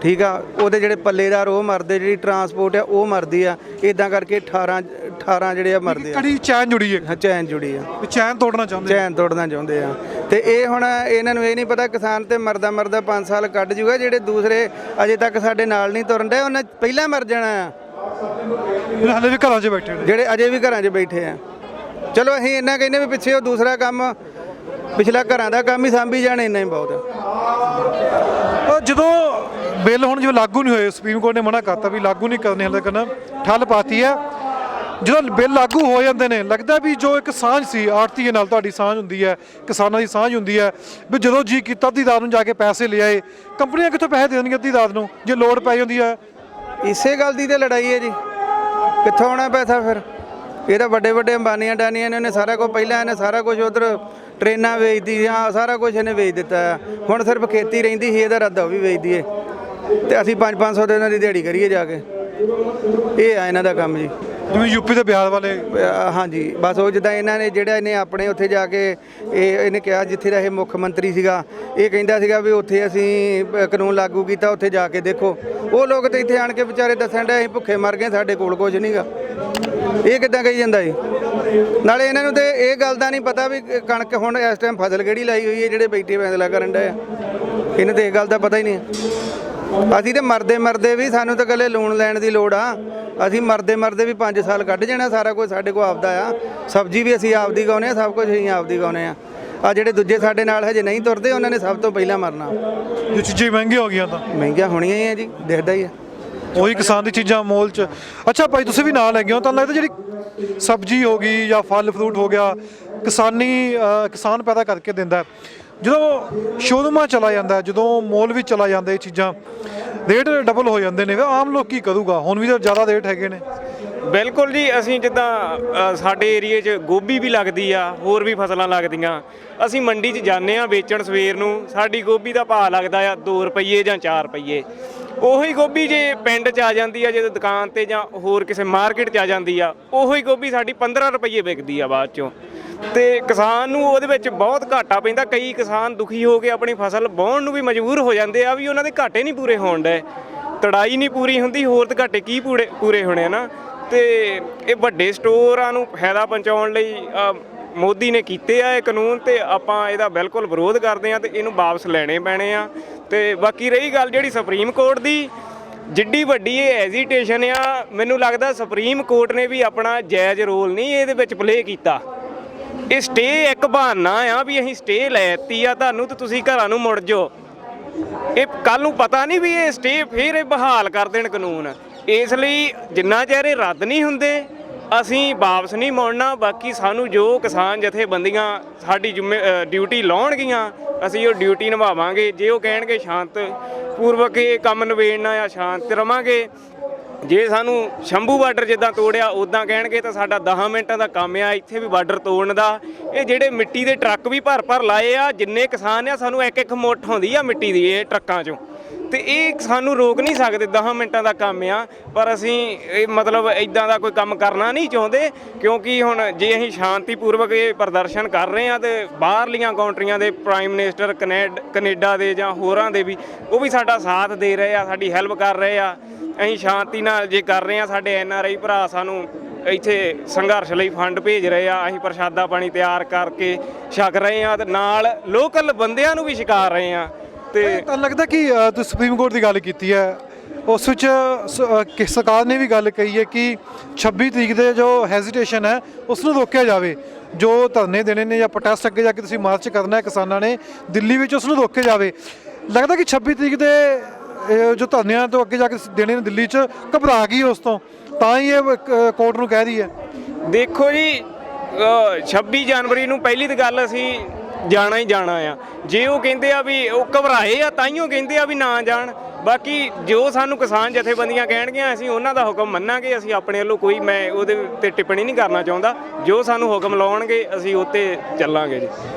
ਠੀਕ ਆ। ਉਹਦੇ ਜਿਹੜੇ ਪੱਲੇਦਾਰ ਉਹ ਮਰਦੇ, ਜਿਹੜੀ ਟਰਾਂਸਪੋਰਟ ਆ ਉਹ ਮਰਦੀ ਆ। ਇਦਾਂ ਕਰਕੇ 18 ਜਿਹੜੇ ਆ ਮਰਦੇ ਆ। ਕੜੀ ਚੈਨ ਜੁੜੀ ਹੈ, ਚੈਨ ਜੁੜੀ ਆ, ਚੈਨ ਤੋੜਨਾ ਚਾਹੁੰਦੇ ਆ। ਤੇ ਇਹ ਹੁਣ ਇਹਨਾਂ ਨੂੰ ਇਹ ਨਹੀਂ ਪਤਾ ਕਿਸਾਨ ਤੇ ਮਰਦਾ 5 ਸਾਲ ਕੱਢ ਜੂਗਾ। ਜਿਹੜੇ ਦੂਸਰੇ ਅਜੇ ਤੱਕ ਸਾਡੇ ਨਾਲ ਨਹੀਂ ਤੁਰਨ ਡਏ, ਉਹਨਾਂ ਪਹਿਲਾਂ ਮਰ ਜਾਣਾ ਆ। ਹਲੇ ਵੀ ਘਰਾਂ 'ਚ ਬੈਠੇ ਨੇ, ਜਿਹੜੇ ਅਜੇ ਵੀ ਘਰਾਂ 'ਚ ਬੈਠੇ ਆ। ਚਲੋ ਅਸੀਂ ਇੰਨਾ ਕਹਿੰਦੇ ਵੀ ਪਿੱਛੇ ਉਹ ਦੂਸਰਾ ਕੰਮ, ਪਿਛਲਾ ਘਰਾਂ ਦਾ ਕੰਮ ਹੀ ਸਾਂਭੀ ਜਾਣ, ਇੰਨਾ ਹੀ ਬਹੁਤ ਆ। ਜਦੋਂ ਬਿੱਲ ਹੁਣ ਜਿਵੇਂ ਲਾਗੂ ਨਹੀਂ ਹੋਏ, ਸੁਪਰੀਮ ਕੋਰਟ ਨੇ ਮਨਾ ਕਰਤਾ ਵੀ ਲਾਗੂ ਨਹੀਂ ਕਰਨੇ, ਹਲੇ ਕਰਨਾ ਠੱਲ ਪਾਤੀ ਹੈ। ਜਦੋਂ ਬਿੱਲ ਲਾਗੂ ਹੋ ਜਾਂਦੇ ਨੇ, ਲੱਗਦਾ ਵੀ ਜੋ ਇੱਕ ਸਾਂਝ ਸੀ ਆੜਤੀਏ ਨਾਲ, ਤੁਹਾਡੀ ਸਾਂਝ ਹੁੰਦੀ ਹੈ, ਕਿਸਾਨਾਂ ਦੀ ਸਾਂਝ ਹੁੰਦੀ ਹੈ, ਵੀ ਜਦੋਂ ਜੀ ਕੀਤਾ ਅੱਧੀ ਰਾਤ ਨੂੰ ਜਾ ਕੇ ਪੈਸੇ ਲੈ ਆਏ। ਕੰਪਨੀਆਂ ਕਿੱਥੋਂ ਪੈਸੇ ਦੇ ਦੇਣਗੀਆਂ ਅੱਧੀ ਰਾਤ ਨੂੰ ਜੇ ਲੋੜ ਪੈ ਜਾਂਦੀ ਹੈ? ਇਸੇ ਗੱਲ ਦੀ ਤੇ ਲੜਾਈ ਹੈ ਜੀ, ਕਿੱਥੋਂ ਆਉਣਾ ਪੈਸਾ ਫਿਰ? ਇਹ ਤਾਂ ਵੱਡੇ ਅੰਬਾਨੀਆਂ ਡਾਨੀਆਂ ਨੇ, ਉਹਨੇ ਸਾਰਾ ਕੁਝ ਪਹਿਲਾਂ ਇਹਨੇ ਸਾਰਾ ਕੁਝ ਉਧਰ ਟ੍ਰੇਨਾਂ ਵੇਚਦੀਆਂ, ਸਾਰਾ ਕੁਝ ਇਹਨੇ ਵੇਚ ਦਿੱਤਾ। ਹੁਣ ਸਿਰਫ ਖੇਤੀ ਰਹਿੰਦੀ ਸੀ, ਇਹਦਾ ਇਰਾਦਾ ਉਹ ਵੀ ਵੇਚ ਦਈਏ ਤੇ ਅਸੀਂ 500 ਦੇ ਇਹਨਾਂ ਦੀ ਦਿਹਾੜੀ ਕਰੀਏ ਜਾ ਕੇ। ਇਹ ਆ ਇਹਨਾਂ ਦਾ ਕੰਮ ਜੀ। ਜਿਵੇਂ ਯੂਪੀ ਤੇ ਬਿਹਾਰ ਵਾਲੇ, ਹਾਂਜੀ, ਬਸ ਉਹ ਜਿੱਦਾਂ ਇਹਨਾਂ ਨੇ ਜਿਹੜਾ ਇਹਨੇ ਆਪਣੇ ਉੱਥੇ ਜਾ ਕੇ ਇਹਨੇ ਕਿਹਾ, ਜਿੱਥੇ ਦਾ ਇਹ ਮੁੱਖ ਮੰਤਰੀ ਸੀਗਾ, ਇਹ ਕਹਿੰਦਾ ਸੀਗਾ ਵੀ ਉੱਥੇ ਅਸੀਂ ਕਾਨੂੰਨ ਲਾਗੂ ਕੀਤਾ, ਉੱਥੇ ਜਾ ਕੇ ਦੇਖੋ। ਉਹ ਲੋਕ ਤੇ ਇੱਥੇ ਆਣ ਕੇ ਵਿਚਾਰੇ ਦੱਸਣ ਡਏ ਅਸੀਂ ਭੁੱਖੇ ਮਰ ਗਏ, ਸਾਡੇ ਕੋਲ ਕੁਝ ਨਹੀਂਗਾ। ਇਹ ਕਿੱਦਾਂ ਕਹੀ ਜਾਂਦਾ ਜੀ? ਨਾਲੇ ਇਹਨਾਂ ਨੂੰ ਤੇ ਇਹ ਗੱਲ ਦਾ ਨਹੀਂ ਪਤਾ ਵੀ ਕਣਕ ਹੁਣ ਇਸ ਟਾਈਮ ਫਸਲ ਕਿਹੜੀ ਲਾਈ ਹੋਈ ਹੈ, ਜਿਹੜੇ ਬੈਠੇ ਫੈਸਲਾ ਕਰਨ ਡਏ ਆ। ਇਹਨੂੰ ਤੇ ਇਹ ਗੱਲ ਦਾ ਪਤਾ ਹੀ ਨਹੀਂ। ਅਸੀਂ ਤੇ ਮਰਦੇ ਵੀ, ਸਾਨੂੰ ਤਾਂ ਇਕੱਲੇ ਲੋਨ ਲੈਣ ਦੀ ਲੋੜ ਆ। ਅਸੀਂ ਮਰਦੇ ਵੀ 5 ਸਾਲ ਕੱਢ ਜਾਣਾ। ਸਾਰਾ ਕੁਝ ਸਾਡੇ ਕੋਲ ਆਪਦਾ ਆ, ਸਬਜ਼ੀ ਵੀ ਅਸੀਂ ਆਪਦੀ ਗਾਉਂਦੇ ਆ, ਸਭ ਕੁਝ ਅਸੀਂ ਆਪਦੀ ਗਾਉਂਦੇ ਆ। ਆ ਜਿਹੜੇ ਦੂਜੇ ਸਾਡੇ ਨਾਲ ਹਜੇ ਨਹੀਂ ਤੁਰਦੇ, ਉਹਨਾਂ ਨੇ ਸਭ ਤੋਂ ਪਹਿਲਾਂ ਮਰਨਾ। ਜੇ ਚੀਜ਼ਾਂ ਮਹਿੰਗੀਆਂ ਹੋ ਗਈਆਂ ਤਾਂ ਮਹਿੰਗੀਆਂ ਹੋਣੀਆਂ ਹੀ ਆ ਜੀ, ਦਿਖਦਾ ਹੀ ਆ। ਉਹੀ ਕਿਸਾਨ ਦੀ ਚੀਜ਼ਾਂ ਮੋਲ 'ਚ। ਅੱਛਾ ਭਾਈ, ਤੁਸੀਂ ਵੀ ਨਾਲ ਹੈਗੇ ਹੋ, ਤੁਹਾਨੂੰ ਲੱਗਦਾ ਜਿਹੜੀ ਸਬਜ਼ੀ ਹੋ ਗਈ ਜਾਂ ਫਲ ਫਰੂਟ ਹੋ ਗਿਆ, ਕਿਸਾਨ ਪੈਦਾ ਕਰਕੇ ਦਿੰਦਾ, ਜਦੋਂ ਸ਼ੋਰੂਮਾਂ ਚਲਾ ਜਾਂਦਾ, ਜਦੋਂ ਮੋਲ ਵੀ ਚਲਾ ਜਾਂਦਾ, ਇਹ ਚੀਜ਼ਾਂ ਰੇਟ ਡਬਲ ਹੋ ਜਾਂਦੇ ਨੇ, ਆਮ ਲੋਕ ਕੀ ਕਰੂਗਾ? ਹੁਣ ਵੀ ਤਾਂ ਜ਼ਿਆਦਾ ਰੇਟ ਹੈਗੇ ਨੇ। ਬਿਲਕੁਲ ਜੀ। ਅਸੀਂ ਜਿੱਦਾਂ ਸਾਡੇ ਏਰੀਏ 'ਚ ਗੋਭੀ ਵੀ ਲੱਗਦੀ ਆ, ਹੋਰ ਵੀ ਫਸਲਾਂ ਲੱਗਦੀਆਂ। ਅਸੀਂ ਮੰਡੀ 'ਚ ਜਾਂਦੇ ਆ ਵੇਚਣ ਸਵੇਰ ਨੂੰ, ਸਾਡੀ ਗੋਭੀ ਦਾ ਭਾਅ ਲੱਗਦਾ ਆ 2 ਰੁਪਏ ਜਾਂ 4 ਰੁਪਏ। ਉਹੀ ਗੋਭੀ ਜੇ ਪਿੰਡ 'ਚ ਆ ਜਾਂਦੀ ਆ, ਜਦੋਂ ਦੁਕਾਨ ਤੇ ਜਾਂ ਹੋਰ ਕਿਸੇ ਮਾਰਕੀਟ 'ਚ ਆ ਜਾਂਦੀ ਆ, ਉਹੀ ਗੋਭੀ ਸਾਡੀ 15 ਰੁਪਏ ਵਿਕਦੀ ਆ ਬਾਅਦ 'ਚੋਂ। ਤੇ ਕਿਸਾਨ ਨੂੰ ਉਹਦੇ ਵਿੱਚ ਬਹੁਤ ਘਾਟਾ ਪੈਂਦਾ। ਕਈ ਕਿਸਾਨ ਦੁਖੀ ਹੋ ਕੇ ਆਪਣੀ ਫਸਲ ਵਾਹੁਣ ਨੂੰ ਵੀ ਮਜਬੂਰ ਹੋ ਜਾਂਦੇ ਆ, ਵੀ ਉਹਨਾਂ ਦੇ ਘਾਟੇ ਨਹੀਂ ਪੂਰੇ ਹੋਣ ਡਏ, ਤੜਾਈ ਨਹੀਂ ਪੂਰੀ ਹੁੰਦੀ, ਹੋਰ ਤਾਂ ਘਾਟੇ ਕੀ ਪੂਰੇ ਹੋਣੇ ਆ ਨਾ। ਤੇ ਇਹ ਵੱਡੇ ਸਟੋਰਾਂ ਨੂੰ ਫਾਇਦਾ ਪਹੁੰਚਾਉਣ ਲਈ ਮੋਦੀ ਨੇ ਕੀਤੇ ਆ ਇਹ ਕਾਨੂੰਨ, ਤੇ ਆਪਾਂ ਇਹਦਾ ਬਿਲਕੁਲ ਵਿਰੋਧ ਕਰਦੇ ਆ ਤੇ ਇਹਨੂੰ ਵਾਪਸ ਲੈਣੇ ਪੈਣੇ ਆ। ਤੇ ਬਾਕੀ ਰਹੀ ਗੱਲ ਜਿਹੜੀ ਸੁਪਰੀਮ ਕੋਰਟ ਦੀ, ਜਿੱਡੀ ਵੱਡੀ ਇਹ ਐਜੀਟੇਸ਼ਨ ਆ, ਮੈਨੂੰ ਲੱਗਦਾ ਸੁਪਰੀਮ ਕੋਰਟ ਨੇ ਵੀ ਆਪਣਾ ਜਾਇਜ਼ ਰੋਲ ਨਹੀਂ ਇਹਦੇ ਵਿੱਚ ਪਲੇ ਕੀਤਾ। ਇਹ ਸਟੇ ਇੱਕ ਬਹਾਨਾ ਆ ਵੀ ਅਸੀਂ ਸਟੇ ਲੈ ਦਿੱਤੀ ਆ ਤੁਹਾਨੂੰ ਤੇ ਤੁਸੀਂ ਘਰਾਂ ਨੂੰ ਮੁੜ ਜਾਓ। ਇਹ ਕੱਲ ਨੂੰ ਪਤਾ ਨਹੀਂ ਵੀ ਇਹ ਸਟੇ ਫੇਰ ਇਹ ਬਹਾਲ ਕਰ ਦੇਣ ਕਾਨੂੰਨ। ਇਸ ਲਈ ਜਿੰਨਾ ਚਿਰ ਇਹ ਰੱਦ ਨਹੀਂ ਹੁੰਦੇ, ਅਸੀਂ ਵਾਪਸ ਨਹੀਂ ਮੁੜਨਾ। ਬਾਕੀ ਸਾਨੂੰ ਜੋ ਕਿਸਾਨ ਜਥੇਬੰਦੀਆਂ ਸਾਡੀ ਡਿਊਟੀ ਲਾਉਣਗੀਆਂ, ਅਸੀਂ ਉਹ ਡਿਊਟੀ ਨਿਭਾਵਾਂਗੇ। ਜੇ ਉਹ ਕਹਿਣਗੇ ਸ਼ਾਂਤ ਪੂਰਵਕ ਇਹ ਕੰਮ ਨਿਬੇੜਨਾ ਆ, ਸ਼ਾਂਤ ਰਵਾਂਗੇ। ਜੇ ਸਾਨੂੰ ਸ਼ੰਭੂ ਬਾਰਡਰ ਜਿੱਦਾਂ ਤੋੜਿਆ ਉੱਦਾਂ ਕਹਿਣਗੇ ਤਾਂ ਸਾਡਾ 10 ਮਿੰਟਾਂ ਦਾ ਕੰਮ ਆ ਇੱਥੇ ਵੀ ਬਾਰਡਰ ਤੋੜਨ ਦਾ। ਇਹ ਜਿਹੜੇ ਮਿੱਟੀ ਦੇ ਟਰੱਕ ਵੀ ਭਰ ਲਾਏ ਆ, ਜਿੰਨੇ ਕਿਸਾਨ ਆ, ਸਾਨੂੰ ਇੱਕ ਮੁੱਠ ਹੁੰਦੀ ਆ ਮਿੱਟੀ ਦੀ ਇਹ ਟਰੱਕਾਂ 'ਚੋਂ। ਤੇ ਇਹ ਸਾਨੂੰ ਰੋਕ ਨਹੀਂ ਸਕਦੇ, 10 ਮਿੰਟਾਂ ਦਾ ਕੰਮ ਆ। ਪਰ ਅਸੀਂ ਇਹ ਮਤਲਬ ਇਦਾਂ ਦਾ ਕੋਈ ਕੰਮ ਕਰਨਾ ਨਹੀਂ ਚਾਹੁੰਦੇ, ਕਿਉਂਕਿ ਹੁਣ ਜੇ ਅਸੀਂ ਸ਼ਾਂਤੀਪੂਰਵਕ ਇਹ ਪ੍ਰਦਰਸ਼ਨ ਕਰ ਰਹੇ ਆ ਤੇ ਬਾਹਰਲੀਆਂ ਕੰਟਰੀਆਂ ਦੇ ਪ੍ਰਾਈਮ ਮਿਨਿਸਟਰ ਕੈਨੇਡਾ ਦੇ ਜਾਂ ਹੋਰਾਂ ਦੇ ਵੀ ਉਹ ਵੀ ਸਾਡਾ ਸਾਥ ਦੇ ਰਹੇ ਆ, ਸਾਡੀ ਹੈਲਪ ਕਰ ਰਹੇ ਆ। ਅਸੀਂ ਸ਼ਾਂਤੀ ਨਾਲ ਜੇ ਕਰ ਰਹੇ ਆ, ਸਾਡੇ NRI ਭਰਾ ਸਾਨੂੰ ਇੱਥੇ ਸੰਘਰਸ਼ ਲਈ ਫੰਡ ਭੇਜ ਰਹੇ ਆ, ਅਸੀਂ ਪ੍ਰਸ਼ਾਦਾ ਪਾਣੀ ਤਿਆਰ ਕਰਕੇ ਛਕ ਰਹੇ ਆ ਤੇ ਨਾਲ ਲੋਕਲ ਬੰਦਿਆਂ ਨੂੰ ਵੀ ਛਕਾ ਰਹੇ ਆ। ਤੇ ਤਾਂ ਲੱਗਦਾ ਕਿ ਤੁਸੀਂ ਸੁਪਰੀਮ ਕੋਰਟ ਦੀ ਗੱਲ ਕੀਤੀ ਹੈ, ਉਸ ਵਿੱਚ ਸਰਕਾਰ ਨੇ ਵੀ ਗੱਲ ਕਹੀ ਹੈ ਕਿ 26 ਤਰੀਕ ਦੇ ਜੋ ਹੈਜ਼ਿਟੇਸ਼ਨ ਹੈ ਉਸ ਨੂੰ ਰੋਕਿਆ ਜਾਵੇ, ਜੋ ਧਰਨੇ ਦੇਣੇ ਨੇ ਜਾਂ ਪ੍ਰੋਟੈਸਟ ਅੱਗੇ ਜਾ ਕੇ ਤੁਸੀਂ ਮਾਰਚ ਕਰਨਾ ਹੈ ਕਿਸਾਨਾਂ ਨੇ ਦਿੱਲੀ ਵਿੱਚ, ਉਸ ਨੂੰ ਰੋਕਿਆ ਜਾਵੇ। ਲੱਗਦਾ ਕਿ 26 ਤਰੀਕ ਦੇ ਜੋ ਧਰਨਿਆਂ ਤੋਂ ਅੱਗੇ ਜਾ ਕੇ ਦੇਣੇ ਨੇ ਦਿੱਲੀ 'ਚ, ਘਬਰਾ ਗਈ ਉਸ ਤੋਂ, ਤਾਂ ਹੀ ਇਹ ਕੋਰਟ ਨੂੰ ਕਹਿ ਰਹੀ ਹੈ। ਦੇਖੋ ਜੀ 26 ਜਨਵਰੀ ਨੂੰ ਪਹਿਲੀ ਤਾਂ ਗੱਲ ਅਸੀਂ ਜਾਣਾ ਹੀ ਜਾਣਾ ਆ। ਜੇ ਉਹ ਕਹਿੰਦੇ ਆ ਵੀ ਉਹ ਘਬਰਾਏ ਆ ਤਾਈਓ ਕਹਿੰਦੇ ਆ ਵੀ ਨਾ ਜਾਣ, ਬਾਕੀ ਜੋ ਸਾਨੂੰ ਕਿਸਾਨ ਜਥੇਬੰਦੀਆਂ ਕਹਿਣਗੀਆਂ ਅਸੀਂ ਉਹਨਾਂ ਦਾ ਹੁਕਮ ਮੰਨਾਂਗੇ। ਅਸੀਂ ਆਪਣੇ ਵੱਲੋਂ ਕੋਈ ਮੈਂ ਉਹਦੇ ਤੇ ਟਿੱਪਣੀ ਨਹੀਂ ਕਰਨਾ ਚਾਹੁੰਦਾ, ਜੋ ਸਾਨੂੰ ਹੁਕਮ ਲਾਉਣਗੇ ਅਸੀਂ ਉੱਤੇ ਚੱਲਾਂਗੇ ਜੀ।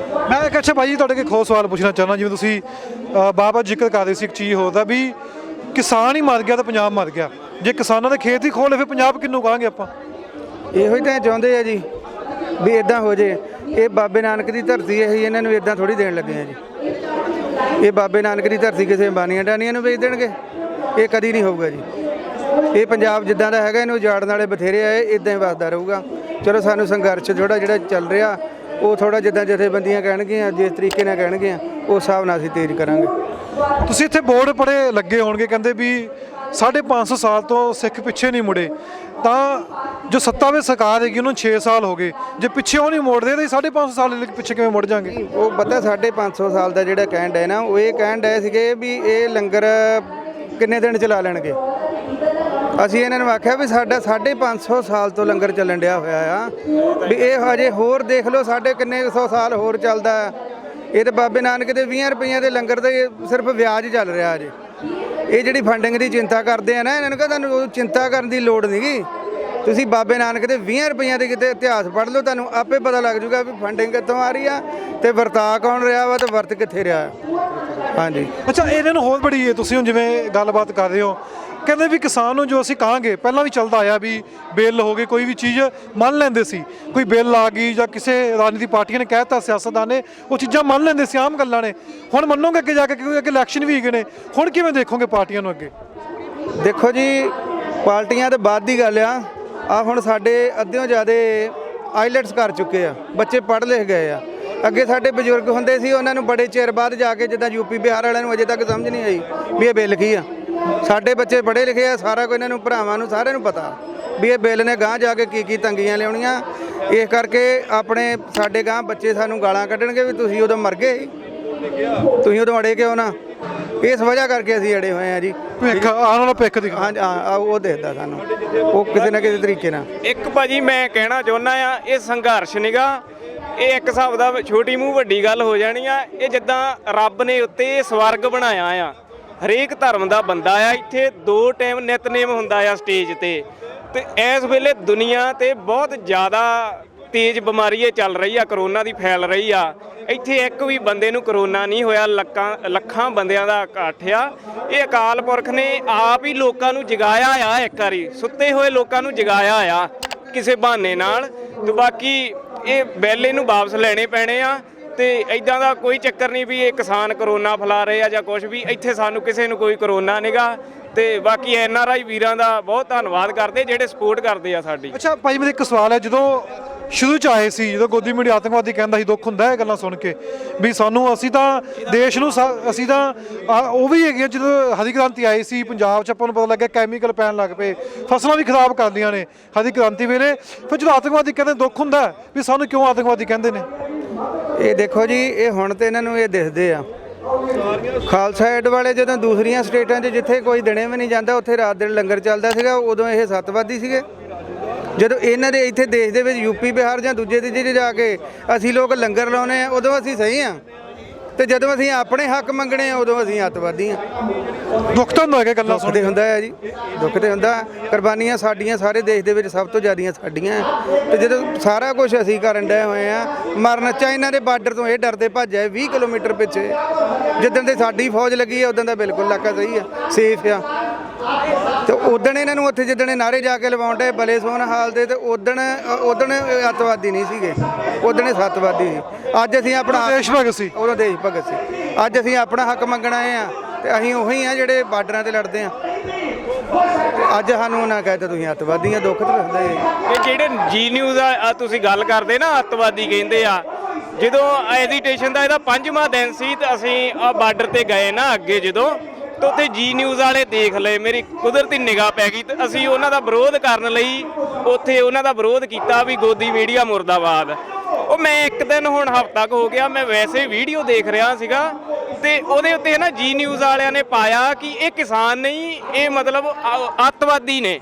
ਮੈਂ ਇੱਕ ਅੱਛਾ ਭਾਈ ਜੀ ਤੁਹਾਡੇ ਕੋਲ ਖੋ ਸਵਾਲ ਪੁੱਛਣਾ ਚਾਹੁੰਦਾ, ਜਿਵੇਂ ਤੁਸੀਂ ਬਾਰ-ਬਾਰ ਜ਼ਿਕਰ ਕਰ ਰਹੇ ਸੀ ਇੱਕ ਚੀਜ਼ ਹੋਰ ਦਾ ਵੀ ਕਿਸਾਨ ਹੀ ਮਰ ਗਿਆ ਤਾਂ ਪੰਜਾਬ ਮਰ ਗਿਆ, ਜੇ ਕਿਸਾਨਾਂ ਦੇ ਖੇਤ ਹੀ ਖੋਲੇ ਫਿਰ ਪੰਜਾਬ ਕਿਹਨੂੰ ਕਹਾਂਗੇ ਆਪਾਂ? ਇਹੋ ਹੀ ਤਾਂ ਚਾਹੁੰਦੇ ਆ ਜੀ ਵੀ ਇਦਾਂ ਹੋ ਜੇ। ਇਹ ਬਾਬੇ ਨਾਨਕ ਦੀ ਧਰਤੀ ਹੈ, ਇਹਨਾਂ ਨੂੰ ਇਦਾਂ ਥੋੜੀ ਦੇਣ ਲੱਗੇ ਆ ਜੀ। ਇਹ ਬਾਬੇ ਨਾਨਕ ਦੀ ਧਰਤੀ ਕਿਸੇ ਅੰਬਾਨੀਆਂ ਡਾਨੀਆਂ ਨੂੰ ਵੇਚ ਦੇਣਗੇ? ਇਹ ਕਦੀ ਨਹੀਂ ਹੋਊਗਾ ਜੀ। ਇਹ ਪੰਜਾਬ ਜਿੱਦਾਂ ਦਾ ਹੈਗਾ ਇਹਨੂੰ ਉਜਾੜਨ ਵਾਲੇ ਬਥੇਰੇ ਆਏ, ਇਦਾਂ ਹੀ ਵੱਸਦਾ ਰਹੂਗਾ। ਚਲੋ ਸਾਨੂੰ ਸੰਘਰਸ਼ ਜਿਹੜਾ ਚੱਲ ਰਿਹਾ ਉਹ ਥੋੜਾ ਜਿੱਦਾਂ ਜਥੇਬੰਦੀਆਂ ਕਹਿਣਗੀਆਂ, ਜਿਸ ਤਰੀਕੇ ਨਾਲ ਕਹਿਣਗੀਆਂ ਉਸ ਹਿਸਾਬ ਨਾਲ ਅਸੀਂ ਤੇਜ਼ ਕਰਾਂਗੇ। ਤੁਸੀਂ ਇੱਥੇ ਬੋਰਡ ਪੜੇ ਲੱਗੇ ਹੋਣਗੇ, ਕਹਿੰਦੇ ਵੀ 550 ਸਾਲ ਤੋਂ ਸਿੱਖ ਪਿੱਛੇ ਨਹੀਂ ਮੁੜੇ, ਤਾਂ ਜੋ ਸੱਤਾ ਵਿੱਚ ਸਰਕਾਰ ਹੈਗੀ ਉਹਨੂੰ 6 ਸਾਲ ਹੋ ਗਏ, ਜੇ ਪਿੱਛੇ ਉਹ ਨਹੀਂ ਮੋੜਦੇ ਤਾਂ 550 ਸਾਲ ਪਿੱਛੇ ਕਿਵੇਂ ਮੁੜ ਜਾਣਗੇ? ਉਹ ਪਤਾ 550 ਸਾਲ ਦਾ ਜਿਹੜਾ ਕਹਿਣ ਡਏ ਨਾ, ਉਹ ਇਹ ਕਹਿਣ ਡਏ ਸੀਗੇ ਵੀ ਇਹ ਲੰਗਰ ਕਿੰਨੇ ਦਿਨ ਚਲਾ ਲੈਣਗੇ। ਅਸੀਂ ਇਹਨਾਂ ਨੂੰ ਆਖਿਆ ਵੀ ਸਾਡਾ 550 ਸਾਲ ਤੋਂ ਲੰਗਰ ਚੱਲਣ ਡਿਆ ਹੋਇਆ ਆ, ਵੀ ਇਹ ਹਜੇ ਹੋਰ ਦੇਖ ਲਓ ਸਾਡੇ ਕਿੰਨੇ 100 ਸਾਲ ਹੋਰ ਚੱਲਦਾ। ਇਹ ਤਾਂ ਬਾਬੇ ਨਾਨਕ ਦੇ 20 ਰੁਪਈਆਂ ਦੇ ਲੰਗਰ ਤੇ ਸਿਰਫ ਵਿਆਜ ਚੱਲ ਰਿਹਾ ਅਜੇ। ਇਹ ਜਿਹੜੀ ਫੰਡਿੰਗ ਦੀ ਚਿੰਤਾ ਕਰਦੇ ਆ ਨਾ, ਇਹਨਾਂ ਨੂੰ ਕਹਿੰਦਾ ਤੁਹਾਨੂੰ ਚਿੰਤਾ ਕਰਨ ਦੀ ਲੋੜ ਨਹੀਂਗੀ। ਤੁਸੀਂ ਬਾਬੇ ਨਾਨਕ ਦੇ 20 ਰੁਪਈਆਂ ਦੇ ਕਿਤੇ ਇਤਿਹਾਸ ਪੜ੍ਹ ਲਓ, ਤੁਹਾਨੂੰ ਆਪੇ ਪਤਾ ਲੱਗ ਜੂਗਾ ਵੀ ਫੰਡਿੰਗ ਕਿੱਥੋਂ ਆ ਰਹੀ ਆ ਤੇ ਵਰਤਾ ਕੌਣ ਰਿਹਾ ਵਾ ਤੇ ਵਰਤ ਕਿੱਥੇ ਰਿਹਾ। ਹਾਂਜੀ ਅੱਛਾ, ਇਹਨਾਂ ਨੂੰ ਹੋਰ ਬੜੀ ਹੈ, ਤੁਸੀਂ ਹੁਣ ਜਿਵੇਂ ਗੱਲਬਾਤ ਕਰ ਰਹੇ ਹੋ, ਕਹਿੰਦੇ ਵੀ ਕਿਸਾਨ ਨੂੰ ਜੋ ਅਸੀਂ ਕਹਾਂਗੇ, ਪਹਿਲਾਂ ਵੀ ਚੱਲਦਾ ਆਇਆ ਵੀ ਬਿੱਲ ਹੋ ਗਏ, ਕੋਈ ਵੀ ਚੀਜ਼ ਮੰਨ ਲੈਂਦੇ ਸੀ, ਕੋਈ ਬਿੱਲ ਆ ਗਈ ਜਾਂ ਕਿਸੇ ਰਾਜਨੀਤੀ ਪਾਰਟੀਆਂ ਨੇ ਕਹਿਤਾ, ਸਿਆਸਤਦਾਨ ਨੇ ਉਹ ਚੀਜ਼ਾਂ ਮੰਨ ਲੈਂਦੇ ਸੀ, ਆਮ ਗੱਲਾਂ ਨੇ। ਹੁਣ ਮੰਨੋਗੇ ਅੱਗੇ ਜਾ ਕੇ, ਕਿਉਂਕਿ ਅੱਗੇ ਇਲੈਕਸ਼ਨ ਵੀ ਹੈਗੇ ਨੇ, ਹੁਣ ਕਿਵੇਂ ਦੇਖੋਗੇ ਪਾਰਟੀਆਂ ਨੂੰ ਅੱਗੇ? ਦੇਖੋ ਜੀ, ਪਾਰਟੀਆਂ ਤੇ ਬਾਅਦ ਦੀ ਗੱਲ ਆ ਹੁਣ ਸਾਡੇ ਅੱਧਿਓਂ ਜ਼ਿਆਦੇ ਆਈਲੈਟਸ ਕਰ ਚੁੱਕੇ ਆ, ਬੱਚੇ ਪੜ੍ਹ ਲਿਖ ਗਏ ਆ। ਅੱਗੇ ਸਾਡੇ ਬਜ਼ੁਰਗ ਹੁੰਦੇ ਸੀ, ਉਹਨਾਂ ਨੂੰ ਬੜੇ ਚਿਰ ਬਾਅਦ ਜਾ ਕੇ, ਜਿੱਦਾਂ ਯੂਪੀ ਬਿਹਾਰ ਵਾਲਿਆਂ ਨੂੰ ਅਜੇ ਤੱਕ ਸਮਝ ਨਹੀਂ ਆਈ ਵੀ ਇਹ ਬਿੱਲ ਕੀ ਆ। ਸਾਡੇ ਬੱਚੇ ਪੜ੍ਹੇ ਲਿਖੇ ਆ, ਸਾਰਾ ਕੁਝ ਇਹਨਾਂ ਨੂੰ ਭਰਾਵਾਂ ਨੂੰ ਸਾਰਿਆਂ ਨੂੰ ਪਤਾ ਵੀ ਇਹ ਬਿੱਲ ਨੇ ਗਾਂਹ ਜਾ ਕੇ ਕੀ ਤੰਗੀਆਂ ਲਿਆਉਣੀਆਂ। ਇਸ ਕਰਕੇ ਆਪਣੇ ਸਾਡੇ ਗਾਂਹ ਬੱਚੇ ਸਾਨੂੰ ਗਾਲਾਂ ਕੱਢਣਗੇ ਵੀ ਤੁਸੀਂ ਉਦੋਂ ਮਰ ਗਏ, ਤੁਸੀਂ ਉਦੋਂ ਅੜੇ ਕਿਉਂ ਨਾ। ਇਸ ਵਜ੍ਹਾ ਕਰਕੇ ਅਸੀਂ ਅੜੇ ਹੋਏ ਆ ਜੀ। ਆਉਣ ਵਾਲਾ ਭਿੱਖ ਦੀ ਹਾਂਜੀ ਹਾਂ, ਉਹ ਦੇਖਦਾ ਸਾਨੂੰ ਉਹ ਕਿਸੇ ਨਾ ਕਿਸੇ ਤਰੀਕੇ ਨਾਲ। ਇੱਕ ਭਾਜੀ ਮੈਂ ਕਹਿਣਾ ਚਾਹੁੰਦਾ ਆ, ਇਹ ਸੰਘਰਸ਼ ਨੀਗਾ, ਇਹ ਇੱਕ ਹਿਸਾਬ ਦਾ ਛੋਟੀ ਮੂੰਹ ਵੱਡੀ ਗੱਲ ਹੋ ਜਾਣੀ ਆ। ਇਹ ਜਿੱਦਾਂ ਰੱਬ ਨੇ ਉੱਤੇ ਸਵਰਗ ਬਣਾਇਆ ਆ, ਹਰੇਕ ਧਰਮ ਦਾ ਬੰਦਾ ਆ ਇੱਥੇ, 2 ਟਾਈਮ ਨਿਤਨੇਮ ਹੁੰਦਾ ਆ ਸਟੇਜ ਤੇ ਇਸ ਵੇਲੇ ਦੁਨੀਆ ਤੇ ਬਹੁਤ ਜ਼ਿਆਦਾ ਤੇਜ਼ ਬਿਮਾਰੀ ਇਹ ਚੱਲ ਰਹੀ ਆ, ਕਰੋਨਾ ਦੀ ਫੈਲ ਰਹੀ ਆ। ਇੱਥੇ ਇੱਕ ਵੀ ਬੰਦੇ ਨੂੰ ਕਰੋਨਾ ਨਹੀਂ ਹੋਇਆ, ਲੱਖਾਂ ਬੰਦਿਆਂ ਦਾ ਇਕੱਠ ਆ। ਇਹ ਅਕਾਲ ਪੁਰਖ ਨੇ ਆਪ ਹੀ ਲੋਕਾਂ ਨੂੰ ਜਗਾਇਆ ਆ, ਇੱਕ ਵਾਰੀ ਸੁੱਤੇ ਹੋਏ ਲੋਕਾਂ ਨੂੰ ਜਗਾਇਆ ਆ ਕਿਸੇ ਬਹਾਨੇ ਨਾਲ। ਤੇ ਬਾਕੀ ਇਹ ਬਿੱਲ ਇਹਨੂੰ ਵਾਪਸ ਲੈਣੇ ਪੈਣੇ ਆ, ਤੇ ਇਦਾਂ ਦਾ ਕੋਈ ਚੱਕਰ ਨਹੀਂ ਵੀ ਇਹ ਕਿਸਾਨ ਕਰੋਨਾ ਫੈਲਾ ਰਹੇ ਆ ਜਾਂ ਕੁਝ ਵੀ। ਇੱਥੇ ਸਾਨੂੰ ਕਿਸੇ ਨੂੰ ਕੋਈ ਕਰੋਨਾ ਨਹੀਂਗਾ। ਤੇ ਬਾਕੀ NRI ਵੀਰਾਂ ਦਾ ਬਹੁਤ ਧੰਨਵਾਦ ਕਰਦੇ ਜਿਹੜੇ ਸਪੋਰਟ ਕਰਦੇ ਆ ਸਾਡੀ। ਅੱਛਾ ਭਾਈ, ਮੇਰਾ ਇੱਕ ਸਵਾਲ ਹੈ, ਜਦੋਂ ਸ਼ੁਰੂ ਚ ਆਏ ਸੀ, ਜਦੋਂ ਗੋਦੀ ਮੀਡੀਆ ਆਤੰਕਵਾਦੀ ਕਹਿੰਦਾ ਸੀ, ਦੁੱਖ ਹੁੰਦਾ ਇਹ ਗੱਲਾਂ ਸੁਣ ਕੇ ਵੀ ਸਾਨੂੰ, ਅਸੀਂ ਤਾਂ ਦੇਸ਼ ਨੂੰ ਅਸੀਂ ਤਾਂ ਉਹ ਵੀ ਹੈਗੇ। ਜਦੋਂ ਹਰੀ ਕ੍ਰਾਂਤੀ ਆਈ ਸੀ ਪੰਜਾਬ 'ਚ, ਆਪਾਂ ਨੂੰ ਪਤਾ ਲੱਗਿਆ ਕੈਮੀਕਲ ਪੈਣ ਲੱਗ ਪਏ, ਫਸਲਾਂ ਵੀ ਖਰਾਬ ਕਰ ਲਈਆਂ ਨੇ ਹਰੀ ਕ੍ਰਾਂਤੀ ਵੇਲੇ। ਫਿਰ ਜਦੋਂ ਆਤੰਕਵਾਦੀ ਕਹਿੰਦੇ ਦੁੱਖ ਹੁੰਦਾ ਵੀ ਸਾਨੂੰ ਕਿਉਂ ਆਤੰਕਵਾਦੀ ਕਹਿੰਦੇ ਨੇ। ਇਹ ਦੇਖੋ ਜੀ, ਇਹ ਹੁਣ ਤੇ ਇਹਨਾਂ ਨੂੰ ਇਹ ਦਿਖਦੇ ਆ। ਖਾਲਸਾ ਏਡ ਵਾਲੇ ਜਦੋਂ ਦੂਸਰੀਆਂ ਸਟੇਟਾਂ 'ਚ ਜਿੱਥੇ ਕੋਈ ਦਿਨੇ ਵੀ ਨਹੀਂ ਜਾਂਦਾ, ਉੱਥੇ ਰਾਤ ਦਿਨ ਲੰਗਰ ਚੱਲਦਾ ਸੀਗਾ, ਉਦੋਂ ਇਹ ਸੱਤਵਾਦੀ ਸੀਗੇ। ਜਦੋਂ ਇਹਨਾਂ ਦੇ ਇੱਥੇ ਦੇਸ਼ ਦੇ ਵਿੱਚ ਯੂਪੀ ਬਿਹਾਰ ਜਾਂ ਦੂਜੇ ਤੀਜੇ ਜਾ ਕੇ ਅਸੀਂ ਲੋਕ ਲੰਗਰ ਲਾਉਨੇ ਆ, ਉਦੋਂ ਅਸੀਂ ਸਹੀ ਆ, ਤੇ ਜਦੋਂ ਅਸੀਂ ਆਪਣੇ ਹੱਕ ਮੰਗਣੇ ਆ ਉਦੋਂ ਅਸੀਂ ਅੱਤਵਾਦੀ ਆ। ਦੁੱਖ ਤਾਂ ਹੁੰਦਾ ਹੈਗਾ ਗੱਲਾਂ ਦੁੱਖ ਤੇ ਹੁੰਦਾ ਹੈ ਜੀ, ਦੁੱਖ ਤੇ ਹੁੰਦਾ। ਕੁਰਬਾਨੀਆਂ ਸਾਡੀਆਂ ਸਾਰੇ ਦੇਸ਼ ਦੇ ਵਿੱਚ ਸਭ ਤੋਂ ਜ਼ਿਆਦੀਆਂ ਸਾਡੀਆਂ ਹੈ। ਤੇ ਜਦੋਂ ਸਾਰਾ ਕੁਝ ਅਸੀਂ ਕਰਨ ਡਏ ਹੋਏ ਆ, ਮਰਨ ਚਾਈਨਾ ਦੇ ਬਾਰਡਰ ਤੋਂ ਇਹ ਡਰਦੇ ਭੱਜ ਆਏ 20 ਕਿਲੋਮੀਟਰ ਪਿੱਛੇ। ਜਿੱਦਣ ਦੇ ਸਾਡੀ ਫੌਜ ਲੱਗੀ ਹੈ ਉਦੋਂ ਦਾ ਬਿਲਕੁਲ ਇਲਾਕਾ ਸਹੀ ਆ, ਸੇਫ ਆ। ਤੇ ਉਦਣ ਇਹਨਾਂ ਨੂੰ ਉੱਥੇ ਜਿੱਦਣ ਨਾਰੇ ਜਾ ਕੇ ਲਵਾਉਂਦੇ ਬਲੇ ਸੋਹਣ ਹਾਲ ਦੇ, ਤੇ ਉਦਣ ਅੱਤਵਾਦੀ ਨਹੀਂ ਸੀਗੇ, ਉਦਣ ਇਹ ਸੱਤਵਾਦੀ ਸੀ। ਅੱਜ ਅਸੀਂ ਆਪਣਾ ਦੇਸ਼ ਭਗਤ ਸੀ। ਉਦੋਂ ਦੇਸ਼ ਭਗਤ ਸੀ। ਅੱਜ ਅਸੀਂ ਆਪਣਾ ਹੱਕ ਮੰਗਣ ਆਏ ਆ, ਤੇ ਅਸੀਂ ਉਹੀ ਆ ਜਿਹੜੇ ਬਾਰਡਰਾਂ ਤੇ ਲੜਦੇ ਆ। ਅੱਜ ਸਾਨੂੰ ਨਾ ਕਹੇ ਤਾਂ ਤੁਸੀਂ ਅੱਤਵਾਦੀ ਆ, ਦੁੱਖ ਤਾਂ ਰੱਖਦਾ ਹੈ। ਇਹ ਜਿਹੜੇ ਜੀ ਨਿਊਜ਼ ਆ ਤੁਸੀਂ ਗੱਲ ਕਰਦੇ ਨਾ ਅੱਤਵਾਦੀ ਕਹਿੰਦੇ ਆ, ਜਦੋਂ ਐਜੀਟੇਸ਼ਨ ਦਾ ਇਹਦਾ 5ਵਾਂ ਦਿਨ ਸੀ ਤੇ ਅਸੀਂ ਆ ਬਾਰਡਰ ਤੇ ਗਏ ਨਾ ਅੱਗੇ ਜਦੋਂ, ਤੇ ਉੱਥੇ ਜੀ ਨਿਊਜ਼ ਵਾਲੇ ਦੇਖ ਲਏ, ਮੇਰੀ ਕੁਦਰਤੀ ਨਿਗਾਹ ਪੈ ਗਈ ਤੇ ਅਸੀਂ ਉਹਨਾਂ ਦਾ ਵਿਰੋਧ ਕਰਨ ਲਈ ਉੱਥੇ ਉਹਨਾਂ ਦਾ ਵਿਰੋਧ ਕੀਤਾ ਵੀ ਗੋਦੀ ਮੀਡੀਆ ਮੁਰਦਾਬਾਦ। ਉਹ ਮੈਂ ਇੱਕ ਦਿਨ ਹੁਣ ਹਫ਼ਤਾ ਕੁ ਹੋ ਗਿਆ, ਮੈਂ ਵੈਸੇ ਵੀਡੀਓ ਦੇਖ ਰਿਹਾ ਸੀਗਾ ਤੇ ਉਹਦੇ ਉੱਤੇ ਨਾ ਜੀ ਨਿਊਜ਼ ਵਾਲਿਆਂ ਨੇ ਪਾਇਆ ਕਿ ਇਹ ਕਿਸਾਨ ਨਹੀਂ, ਇਹ ਮਤਲਬ ਅੱਤਵਾਦੀ ਨੇ।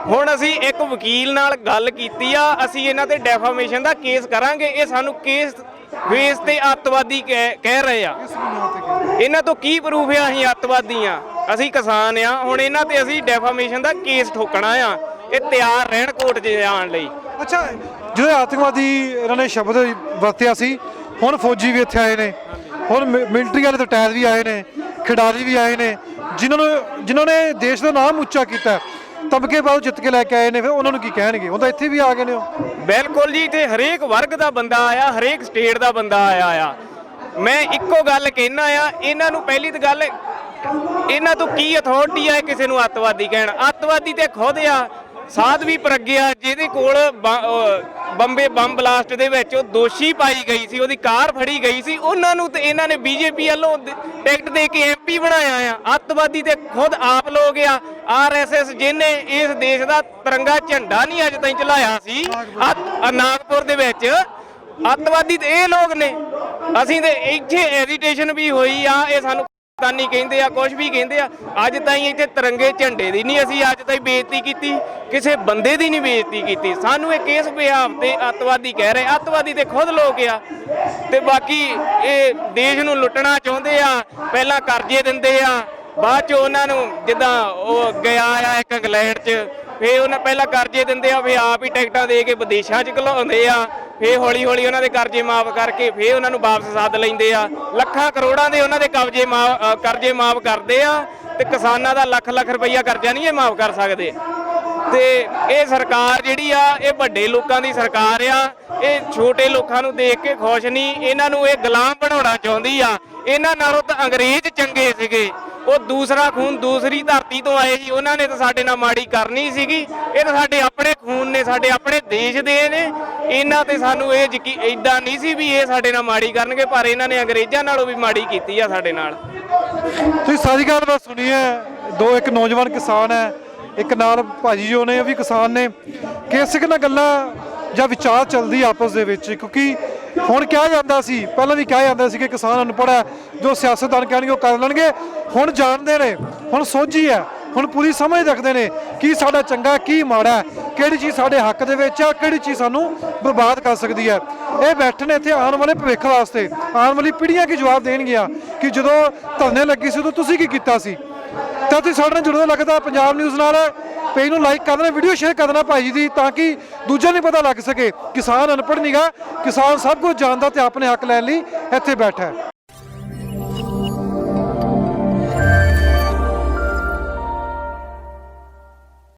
ਹੁਣ ਅਸੀਂ ਇੱਕ ਵਕੀਲ ਨਾਲ ਗੱਲ ਕੀਤੀ ਆ, ਅਸੀਂ ਇਹਨਾਂ ਤੇ ਡੈਫਾਮੇਸ਼ਨ ਦਾ ਕੇਸ ਕਰਾਂਗੇ। ਇਹ ਸਾਨੂੰ ਕੇਸ ਫੇਸ ਤੇ ਅੱਤਵਾਦੀ ਕਹਿ ਰਹੇ ਆ। ਇਹਨਾਂ ਤੋਂ ਕੀ ਪ੍ਰੂਫ ਆ ਅਸੀਂ ਅੱਤਵਾਦੀ ਆ? ਅਸੀਂ ਕਿਸਾਨ ਆ। ਹੁਣ ਇਹਨਾਂ ਤੇ ਅਸੀਂ ਡੈਫਾਮੇਸ਼ਨ ਦਾ ਕੇਸ ਠੋਕਣਾ ਆ। ਇਹ ਤਿਆਰ ਰਹਿਣ ਕੋਰਟ 'ਚ ਜਾਣ ਲਈ। ਅੱਛਾ, ਜਿਹੜੇ ਆਤੰਕਵਾਦੀ ਇਹਨਾਂ ਨੇ ਸ਼ਬਦ ਵਰਤਿਆ ਸੀ, ਹੁਣ ਫੌਜੀ ਵੀ ਇੱਥੇ ਆਏ ਨੇ, ਹੁਣ ਮਿਲਟਰੀ ਵਾਲੇ ਤੋਂ ਟੈਰ ਵੀ ਆਏ ਨੇ, ਖਿਡਾਰੀ ਵੀ ਆਏ ਨੇ, ਜਿਨ੍ਹਾਂ ਨੇ ਦੇਸ਼ ਦਾ ਨਾਮ ਉੱਚਾ ਕੀਤਾ, ਤਬਕੇ ਬਾਅਦ ਜਿੱਤ ਕੇ ਲੈ ਕੇ ਆਏ ਨੇ। ਫਿਰ ਉਹਨਾਂ ਨੂੰ ਕੀ ਕਹਿਣਗੇ? ਉਹ ਤਾਂ ਇੱਥੇ ਵੀ ਆ ਗਏ ਨੇ। ਉਹ ਬਿਲਕੁਲ ਜੀ, ਇੱਥੇ ਹਰੇਕ ਵਰਗ ਦਾ ਬੰਦਾ ਆਇਆ, ਹਰੇਕ ਸਟੇਟ ਦਾ ਬੰਦਾ ਆਇਆ ਆ। ਮੈਂ ਇੱਕੋ ਗੱਲ ਕਹਿਣਾ ਆ, ਇਹਨਾਂ ਨੂੰ ਪਹਿਲੀ ਤਾਂ ਗੱਲ, ਇਹਨਾਂ ਤੋਂ ਕੀ ਅਥਾਰਟੀ ਆ ਕਿਸੇ ਨੂੰ ਅੱਤਵਾਦੀ ਕਹਿਣ? ਅੱਤਵਾਦੀ ਤੇ ਖੁਦ ਆ ਸਾਧਵੀ ਪ੍ਰਗਿਆ, ਜਿਹਦੇ ਕੋਲ ਬੰਬੇ ਬੰਬ ਬਲਾਸਟ ਦੇ ਵਿੱਚ ਉਹ ਦੋਸ਼ੀ ਪਾਈ ਗਈ ਸੀ, ਉਹਦੀ ਕਾਰ ਫੜੀ ਗਈ ਸੀ, ਉਹਨਾਂ ਨੂੰ ਤੇ ਇਹਨਾਂ ਨੇ ਬੀਜੇਪੀ ਵੱਲੋਂ ਟਿਕਟ ਦੇ ਕੇ ਐਮਪੀ ਬਣਾਇਆ ਆ। ਅੱਤਵਾਦੀ ਤੇ ਖੁਦ ਆਪ ਲੋਕ ਆ। ਆਰਐਸਐਸ ਜਿਹਨੇ ਇਸ ਦੇਸ਼ ਦਾ ਤਿਰੰਗਾ ਝੰਡਾ ਨਹੀਂ ਅੱਜ ਤਾਈਂ ਚਲਾਇਆ ਸੀ ਨਾਗਪੁਰ ਦੇ ਵਿੱਚ, ਅੱਤਵਾਦੀ ਤੇ ਇਹ ਲੋਕ ਨੇ। ਅਸੀਂ ਤੇ ਇੱਥੇ ਐਜੀਟੇਸ਼ਨ ਵੀ ਹੋਈ ਆ, ਇਹ ਸਾਨੂੰ ਤਾਨੀ ਕਹਿੰਦੇ ਆ, ਕੁਝ ਵੀ ਕਹਿੰਦੇ ਆ। ਅੱਜ ਤਾਈਂ ਇੱਥੇ ਤਿਰੰਗੇ ਝੰਡੇ ਦੀ ਨਹੀਂ ਅਸੀਂ ਅੱਜ ਤਾਈਂ ਬੇਇੱਜ਼ਤੀ ਕੀਤੀ, ਕਿਸੇ ਬੰਦੇ ਦੀ ਨਹੀਂ ਬੇਇੱਜ਼ਤੀ ਕੀਤੀ। ਸਾਨੂੰ ਇਹ ਕੇਸ ਬਿਹਾਫ ਤੇ ਅੱਤਵਾਦੀ ਕਹਿ ਰਹੇ, ਅੱਤਵਾਦੀ ਤੇ ਖੁਦ ਲੋਕ ਆ। ਤੇ ਬਾਕੀ ਇਹ ਦੇਸ਼ ਨੂੰ ਲੁੱਟਣਾ ਚਾਹੁੰਦੇ ਆ, ਪਹਿਲਾਂ ਕਰਜ਼ੇ ਦਿੰਦੇ ਆ, ਬਾਅਦ ਚ ਉਹਨਾਂ ਨੂੰ ਜਿੱਦਾਂ ਉਹ ਗਿਆ ਆ ਇੱਕ ਇੰਗਲੈਂਡ 'ਚ, ਫੇਰ ਉਹਨਾਂ ਪਹਿਲਾਂ ਕਰਜ਼ੇ ਦਿੰਦੇ ਆ, ਫੇਰ ਆਪ ਹੀ ਟਿਕਟਾਂ ਦੇ ਕੇ ਵਿਦੇਸ਼ਾਂ 'ਚ ਘਲਾਉਂਦੇ ਆ, ਫੇਰ ਹੌਲੀ ਹੌਲੀ ਉਹਨਾਂ ਦੇ ਕਰਜ਼ੇ ਮਾਫ ਕਰਕੇ ਫੇਰ ਉਹਨਾਂ ਨੂੰ ਵਾਪਸ ਸੱਦ ਲੈਂਦੇ ਆ। ਲੱਖਾਂ ਕਰੋੜਾਂ ਦੇ ਉਹਨਾਂ ਦੇ ਕਰਜ਼ੇ ਮਾਫ ਕਰਦੇ ਆ, ਤੇ ਕਿਸਾਨਾਂ ਦਾ ਲੱਖ ਲੱਖ ਰੁਪਈਆ ਕਰਜ਼ਾ ਨਹੀਂ ਇਹ ਮਾਫ ਕਰ ਸਕਦੇ। ਤੇ ਇਹ ਸਰਕਾਰ ਜਿਹੜੀ ਆ, ਇਹ ਵੱਡੇ ਲੋਕਾਂ ਦੀ ਸਰਕਾਰ ਆ। ਇਹ ਛੋਟੇ ਲੋਕਾਂ ਨੂੰ ਦੇਖ ਕੇ ਖੁਸ਼ ਨਹੀਂ, ਇਹਨਾਂ ਨੂੰ ਇਹ ਗੁਲਾਮ ਬਣਾਉਣਾ ਚਾਹੁੰਦੀ ਆ। ਇਹਨਾਂ ਨਾਲੋਂ ਤਾਂ ਅੰਗਰੇਜ਼ ਚੰਗੇ ਸੀਗੇ। ਉਹ ਦੂਸਰਾ ਖੂਨ ਦੂਸਰੀ ਧਰਤੀ ਤੋਂ ਆਏ ਸੀ, ਉਹਨਾਂ ਨੇ ਤਾਂ ਸਾਡੇ ਨਾਲ ਮਾੜੀ ਕਰਨੀ ਸੀਗੀ। ਇਹ ਤਾਂ ਸਾਡੇ ਆਪਣੇ ਖੂਨ ਨੇ, ਸਾਡੇ ਆਪਣੇ ਦੇਸ਼ ਦੇ ਨੇ। ਇਹਨਾਂ ਤੇ ਸਾਨੂੰ ਇਹ ਇੱਦਾਂ ਨਹੀਂ ਸੀ ਵੀ ਇਹ ਸਾਡੇ ਨਾਲ ਮਾੜੀ ਕਰਨਗੇ, ਪਰ ਇਹਨਾਂ ਨੇ ਅੰਗਰੇਜ਼ਾਂ ਨਾਲੋਂ ਵੀ ਮਾੜੀ ਕੀਤੀ ਆ ਸਾਡੇ ਨਾਲ। ਤੁਸੀਂ ਸਾਰੀ ਗੱਲਬਾਤ ਸੁਣੀ ਹੈ। ਇੱਕ ਨੌਜਵਾਨ ਕਿਸਾਨ ਹੈ, ਇੱਕ ਨਾਲ ਭਾਜੀ ਜੋ ਨੇ ਉਹ ਵੀ ਕਿਸਾਨ ਨੇ। ਕਿਸ ਨਾਲ ਗੱਲਾਂ ਜਾਂ ਵਿਚਾਰ ਚੱਲਦੀ ਆਪਸ ਦੇ ਵਿੱਚ, ਕਿਉਂਕਿ ਹੁਣ ਕਿਹਾ ਜਾਂਦਾ ਸੀ, ਪਹਿਲਾਂ ਵੀ ਕਿਹਾ ਜਾਂਦਾ ਸੀ ਕਿ ਕਿਸਾਨ ਅਨਪੜ੍ਹ ਹੈ, ਜੋ ਸਿਆਸਤਦਾਨ ਕਹਿਣਗੇ ਉਹ ਕਰ ਲੈਣਗੇ। ਹੁਣ ਜਾਣਦੇ ਨੇ, ਹੁਣ ਸੋਝੀ ਹੈ, ਹੁਣ ਪੂਰੀ ਸਮਝ ਰੱਖਦੇ ਨੇ ਕੀ ਸਾਡਾ ਚੰਗਾ ਕੀ ਮਾੜਾ, ਕਿਹੜੀ ਚੀਜ਼ ਸਾਡੇ ਹੱਕ ਦੇ ਵਿੱਚ ਆ, ਕਿਹੜੀ ਚੀਜ਼ ਸਾਨੂੰ ਬਰਬਾਦ ਕਰ ਸਕਦੀ ਹੈ। ਇਹ ਬੈਠੇ ਨੇ ਇੱਥੇ ਆਉਣ ਵਾਲੇ ਭਵਿੱਖ ਵਾਸਤੇ, ਆਉਣ ਵਾਲੀ ਪੀੜ੍ਹੀਆਂ ਕੀ ਜਵਾਬ ਦੇਣਗੀਆਂ ਕਿ ਜਦੋਂ ਧਰਨੇ ਲੱਗੀ ਸੀ ਉਦੋਂ ਤੁਸੀਂ ਕੀ ਕੀਤਾ ਸੀ। ਤਾਂ ਤੁਸੀਂ ਸਾਡੇ ਨਾਲ ਜੁੜਨਾ ਲੱਗਦਾ ਪੰਜਾਬ ਨਿਊਜ਼ ਨਾਲ। ਪੇਜ ਨੂੰ ਲਾਈਕ ਕਰ ਦੇਣਾ, ਵੀਡੀਓ ਸ਼ੇਅਰ ਕਰ ਦੇਣਾ ਭਾਈ ਜੀ ਦੀ, ਤਾਂ ਕਿ ਦੂਜਿਆਂ ਨੂੰ ਪਤਾ ਲੱਗ ਸਕੇ ਕਿਸਾਨ ਅਨਪੜ੍ਹ ਨਹੀਂਗਾ, ਕਿਸਾਨ ਸਭ ਕੁਝ ਜਾਣਦਾ ਤੇ ਆਪਣੇ ਹੱਕ ਲੈਣ ਲਈ ਇੱਥੇ ਬੈਠਾ ਹੈ।